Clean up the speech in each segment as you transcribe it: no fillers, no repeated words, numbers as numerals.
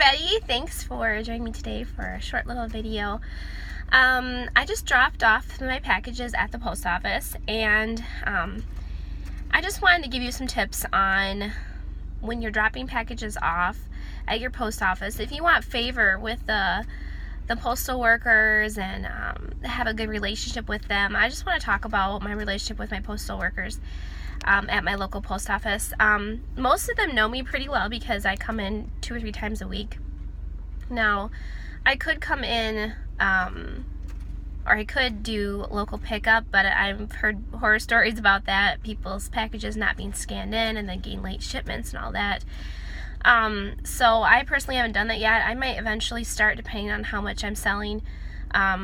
everybody, thanks for joining me today for a short little video. I just dropped off my packages at the post office, and I just wanted to give you some tips on when you're dropping packages off at your post office. If you want favor with the postal workers and have a good relationship with them, I just want to talk about my relationship with my postal workers at my local post office. Most of them know me pretty well because I come in 2 or 3 times a week. Now, I could come in or I could do local pickup, but I've heard horror stories about that, people's packages not being scanned in and then getting late shipments and all that. So I personally haven't done that yet. I might eventually start, depending on how much I'm selling.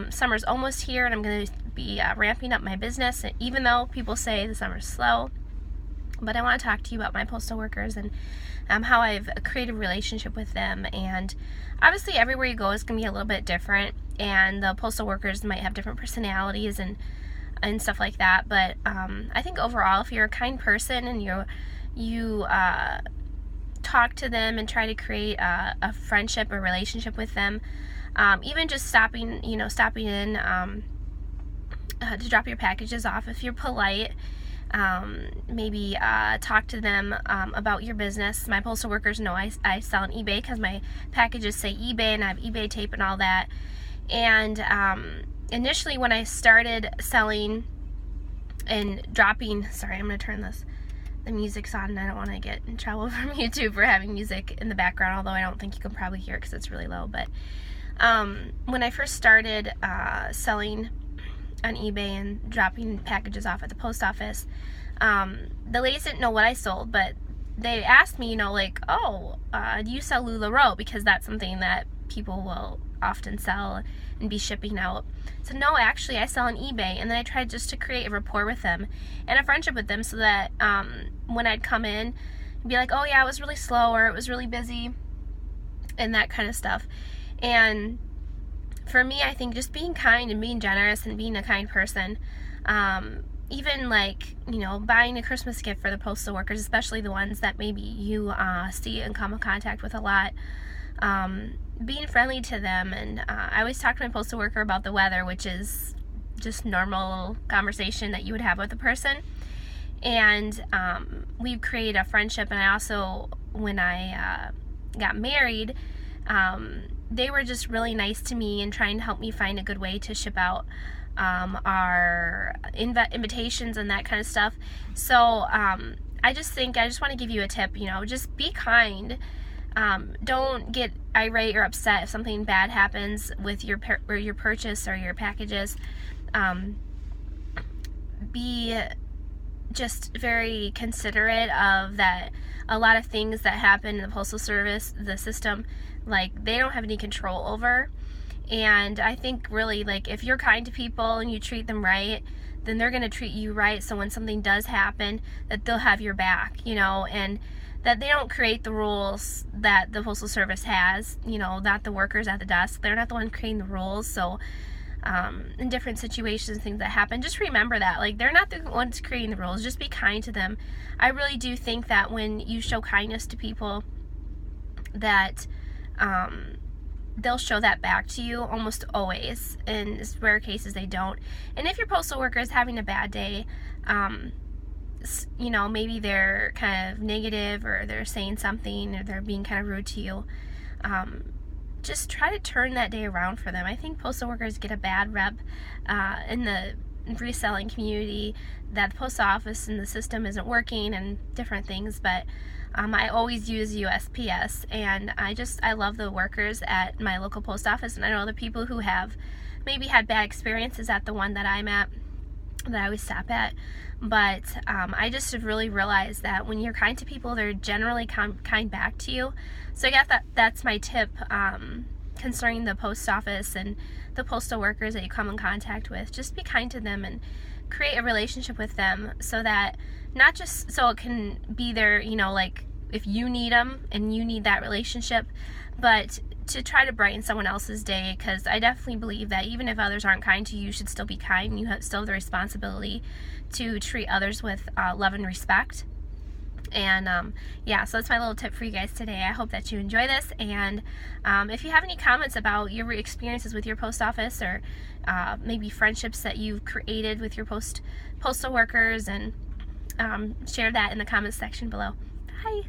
Summer's almost here, and I'm going to be ramping up my business, even though people say the summer's slow. But I want to talk to you about my postal workers and how I've created a relationship with them. And obviously everywhere you go is going to be a little bit different, and the postal workers might have different personalities and stuff like that. But I think overall, if you're a kind person and you talk to them and try to create a friendship or relationship with them, even just stopping in to drop your packages off, if you're polite, maybe talk to them about your business. My postal workers know I sell on eBay because my packages say eBay and I have eBay tape and all that. And initially when I started selling and dropping, sorry, I'm going to turn the music's on and I don't want to get in trouble from YouTube for having music in the background, although I don't think you can probably hear it because it's really low. But when I first started selling on eBay and dropping packages off at the post office, the ladies didn't know what I sold, but they asked me, do you sell LuLaRoe? Because that's something that people will often sell and be shipping out. So no, actually I sell on eBay. And then I tried just to create a rapport with them and a friendship with them, so that when I'd come in and be like, oh yeah, it was really slow, or it was really busy, and that kind of stuff. And for me, I think just being kind and being generous and being a kind person, even buying a Christmas gift for the postal workers, especially the ones that maybe you see and come in contact with a lot, being friendly to them. And I always talk to my postal worker about the weather, which is just normal conversation that you would have with a person. And we've created a friendship. And I also, when I got married, they were just really nice to me and trying to help me find a good way to ship out our invitations and that kind of stuff. So I just want to give you a tip, just be kind. Don't get irate or upset if something bad happens with your purchase or your packages. Be just very considerate of that. A lot of things that happen in the postal service, the system, they don't have any control over. And I think really, if you're kind to people and you treat them right, then they're going to treat you right. So when something does happen, that they'll have your back, and that they don't create the rules that the postal service has, not the workers at the desk. They're not the one creating the rules. So in different situations, things that happen, just remember that they're not the ones creating the rules. Just be kind to them. I really do think that when you show kindness to people, that they'll show that back to you almost always. In rare cases they don't. And if your postal worker is having a bad day, maybe they're kind of negative, or they're saying something, or they're being kind of rude to you, just try to turn that day around for them. I think postal workers get a bad rep in the reselling community, that the post office and the system isn't working and different things, but I always use USPS, and I love the workers at my local post office. And I know other people who have maybe had bad experiences at the one that I'm at, that I always stop at. But I just have really realized that when you're kind to people, they're generally kind back to you. So I guess that's my tip concerning the post office and the postal workers that you come in contact with. Just be kind to them and create a relationship with them, so that not just so it can be there, if you need them and you need that relationship, but to try to brighten someone else's day. Because I definitely believe that even if others aren't kind to you, you should still be kind. You still have the responsibility to treat others with love and respect. And yeah, so that's my little tip for you guys today. I hope that you enjoy this, and if you have any comments about your experiences with your post office, or maybe friendships that you've created with your postal workers, and share that in the comments section below. Bye!